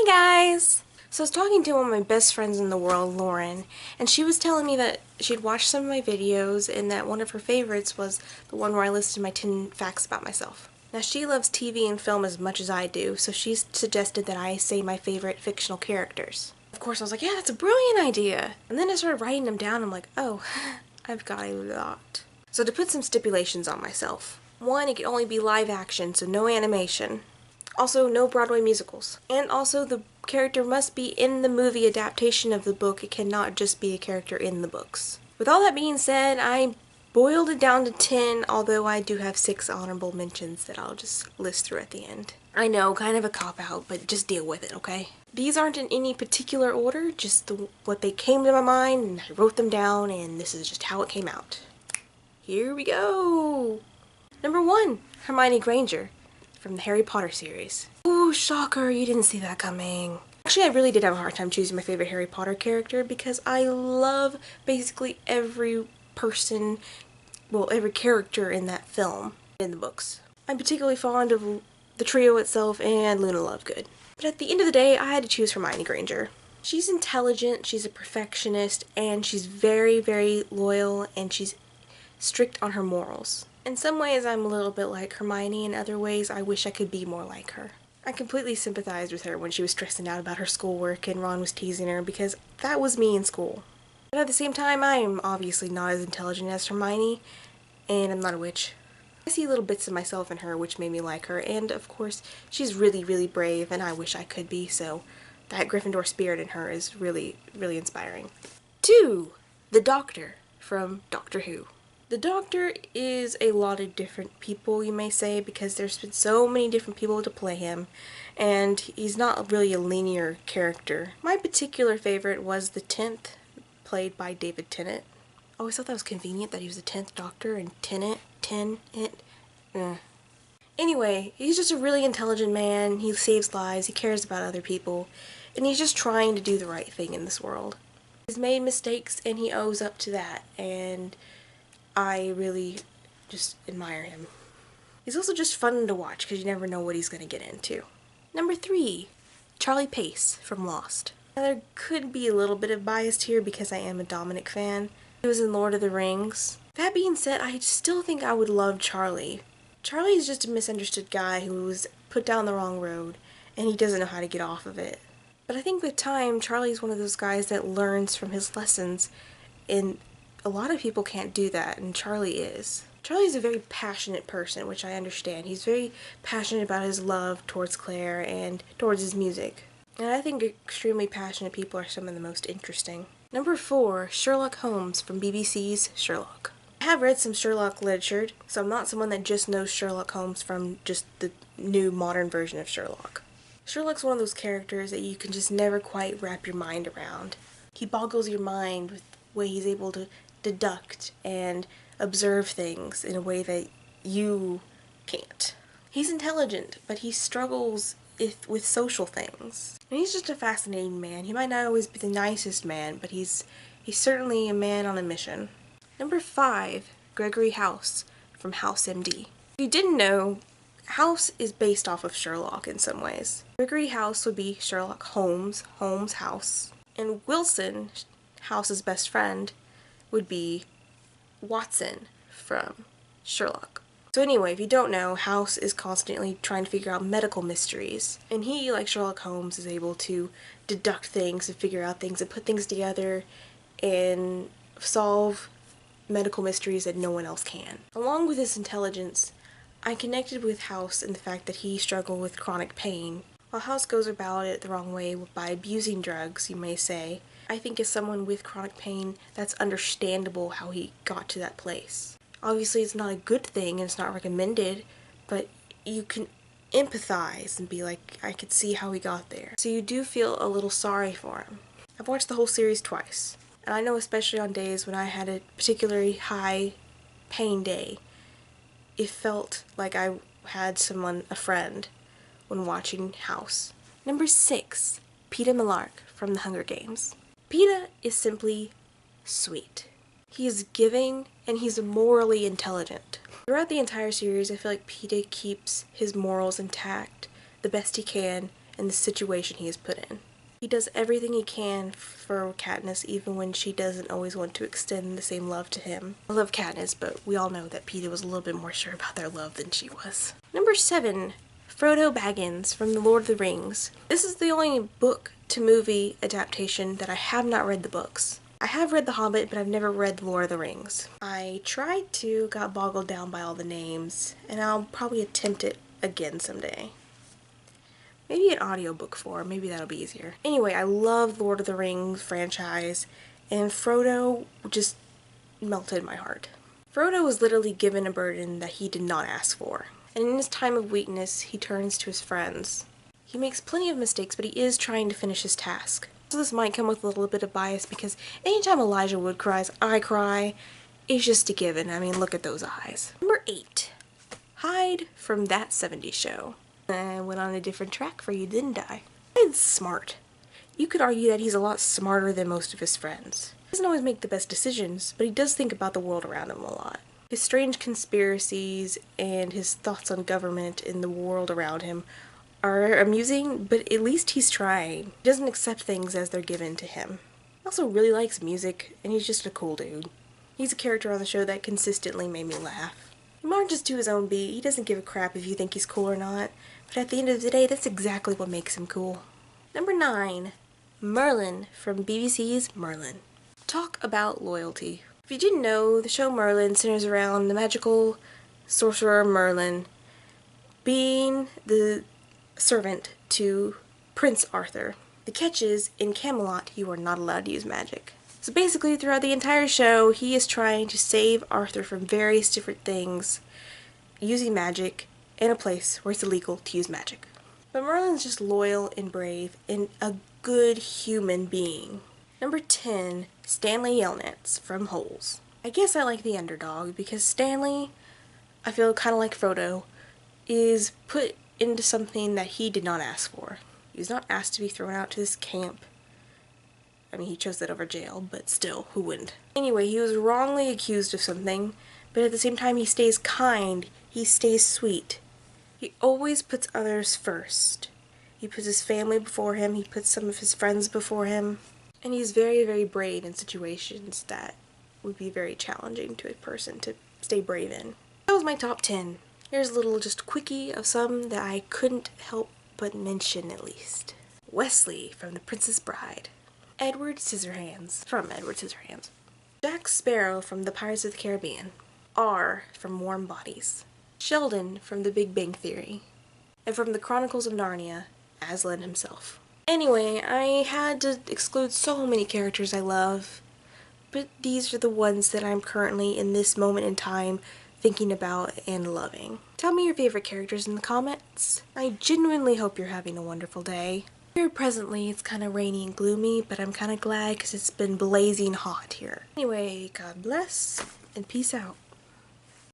Hey guys! So I was talking to one of my best friends in the world, Lauren, and she was telling me that she'd watched some of my videos and that one of her favorites was the one where I listed my 10 facts about myself. Now she loves TV and film as much as I do, so she suggested that I say my favorite fictional characters. Of course I was like, yeah, that's a brilliant idea! And then I started writing them down and I'm like, oh, I've got a lot. So to put some stipulations on myself. One, it can only be live action, so no animation. Also, no Broadway musicals. And also, the character must be in the movie adaptation of the book. It cannot just be a character in the books. With all that being said, I boiled it down to 10, although I do have 6 honorable mentions that I'll just list through at the end. I know, kind of a cop-out, but just deal with it, okay? These aren't in any particular order, just what they came to my mind, and I wrote them down, and this is just how it came out. Here we go! Number 1, Hermione Granger, from the Harry Potter series. Ooh, shocker, you didn't see that coming. Actually, I really did have a hard time choosing my favorite Harry Potter character because I love basically every person, well, every character in that film, in the books. I'm particularly fond of the trio itself and Luna Lovegood. But at the end of the day, I had to choose Hermione Granger. She's intelligent, she's a perfectionist, and she's very, very loyal, and she's strict on her morals. In some ways, I'm a little bit like Hermione. In other ways, I wish I could be more like her. I completely sympathized with her when she was stressing out about her schoolwork and Ron was teasing her because that was me in school. But at the same time, I am obviously not as intelligent as Hermione, and I'm not a witch. I see little bits of myself in her which made me like her, and of course, she's really, really brave, and I wish I could be, so that Gryffindor spirit in her is really, really inspiring. 2. The Doctor from Doctor Who. The Doctor is a lot of different people, you may say, because there's been so many different people to play him, and he's not really a linear character. My particular favorite was the 10th, played by David Tennant. I always thought that was convenient that he was the 10th Doctor and Tennant. Anyway, he's just a really intelligent man, he saves lives, he cares about other people, and he's just trying to do the right thing in this world. He's made mistakes and he owes up to that, and I really just admire him. He's also just fun to watch because you never know what he's going to get into. Number 3, Charlie Pace from Lost. Now, there could be a little bit of bias here because I am a Dominic fan. He was in Lord of the Rings. That being said, I still think I would love Charlie. Charlie is just a misunderstood guy who was put down the wrong road and he doesn't know how to get off of it. But I think with time, Charlie's one of those guys that learns from his lessons, and a lot of people can't do that, and Charlie is. Charlie's a very passionate person, which I understand. He's very passionate about his love towards Claire and towards his music. And I think extremely passionate people are some of the most interesting. Number 4, Sherlock Holmes from BBC's Sherlock. I have read some Sherlock literature, so I'm not someone that just knows Sherlock Holmes from just the new modern version of Sherlock. Sherlock's one of those characters that you can just never quite wrap your mind around. He boggles your mind with the way he's able to deduct and observe things in a way that you can't. He's intelligent, but he struggles with social things. And he's just a fascinating man. He might not always be the nicest man, but he's certainly a man on a mission. Number 5, Gregory House from House MD. If you didn't know, House is based off of Sherlock in some ways. Gregory House would be Sherlock Holmes, Holmes' house, and Wilson, House's best friend, would be Watson from Sherlock. So anyway, if you don't know, House is constantly trying to figure out medical mysteries. And he, like Sherlock Holmes, is able to deduct things and figure out things and put things together and solve medical mysteries that no one else can. Along with his intelligence, I connected with House in the fact that he struggled with chronic pain. While House goes about it the wrong way by abusing drugs, you may say, I think as someone with chronic pain, that's understandable how he got to that place. Obviously, it's not a good thing and it's not recommended, but you can empathize and be like, I could see how he got there. So you do feel a little sorry for him. I've watched the whole series twice, and I know especially on days when I had a particularly high pain day, it felt like I had a friend, when watching House. Number 6, Peeta Mellark from The Hunger Games. Peeta is simply sweet. He is giving and he's morally intelligent. Throughout the entire series, I feel like Peeta keeps his morals intact the best he can, in the situation he is put in. He does everything he can for Katniss, even when she doesn't always want to extend the same love to him. I love Katniss, but we all know that Peeta was a little bit more sure about their love than she was. Number 7, Frodo Baggins from The Lord of the Rings. This is the only book to movie adaptation that I have not read the books. I have read The Hobbit, but I've never read The Lord of the Rings. I tried to, got boggled down by all the names, and I'll probably attempt it again someday. Maybe an audiobook form, maybe that'll be easier. Anyway, I love Lord of the Rings franchise, and Frodo just melted my heart. Frodo was literally given a burden that he did not ask for, and in his time of weakness, he turns to his friends. He makes plenty of mistakes, but he is trying to finish his task. So this might come with a little bit of bias, because anytime Elijah Wood cries, I cry. It's just a given. I mean, look at those eyes. Number 8, Hyde from That 70s Show. I went on a different track for you, didn't I? Hyde's smart. You could argue that he's a lot smarter than most of his friends. He doesn't always make the best decisions, but he does think about the world around him a lot. His strange conspiracies and his thoughts on government and the world around him are amusing, but at least he's trying. He doesn't accept things as they're given to him. He also really likes music, and he's just a cool dude. He's a character on the show that consistently made me laugh. He marches to his own beat. He doesn't give a crap if you think he's cool or not, but at the end of the day, that's exactly what makes him cool. Number 9, Merlin from BBC's Merlin. Talk about loyalty. If you didn't know, the show Merlin centers around the magical sorcerer Merlin being the servant to Prince Arthur. The catch is, in Camelot, you are not allowed to use magic. So basically, throughout the entire show, he is trying to save Arthur from various different things using magic in a place where it's illegal to use magic. But Merlin's just loyal and brave and a good human being. Number 10, Stanley Yelnats from Holes. I guess I like the underdog because Stanley, I feel kind of like Frodo, is put into something that he did not ask for. He was not asked to be thrown out to this camp. I mean, he chose that over jail, but still, who wouldn't? Anyway, he was wrongly accused of something, but at the same time, he stays kind, he stays sweet. He always puts others first. He puts his family before him, he puts some of his friends before him, and he's very, very brave in situations that would be very challenging to a person to stay brave in. That was my top 10. Here's a little just quickie of some that I couldn't help but mention at least. Wesley from The Princess Bride. Edward Scissorhands from Edward Scissorhands. Jack Sparrow from The Pirates of the Caribbean. R from Warm Bodies. Sheldon from The Big Bang Theory. And from The Chronicles of Narnia, Aslan himself. Anyway, I had to exclude so many characters I love, but these are the ones that I'm currently in this moment in time thinking about and loving. Tell me your favorite characters in the comments. I genuinely hope you're having a wonderful day. Here presently it's kind of rainy and gloomy, but I'm kind of glad because it's been blazing hot here. Anyway, God bless and peace out.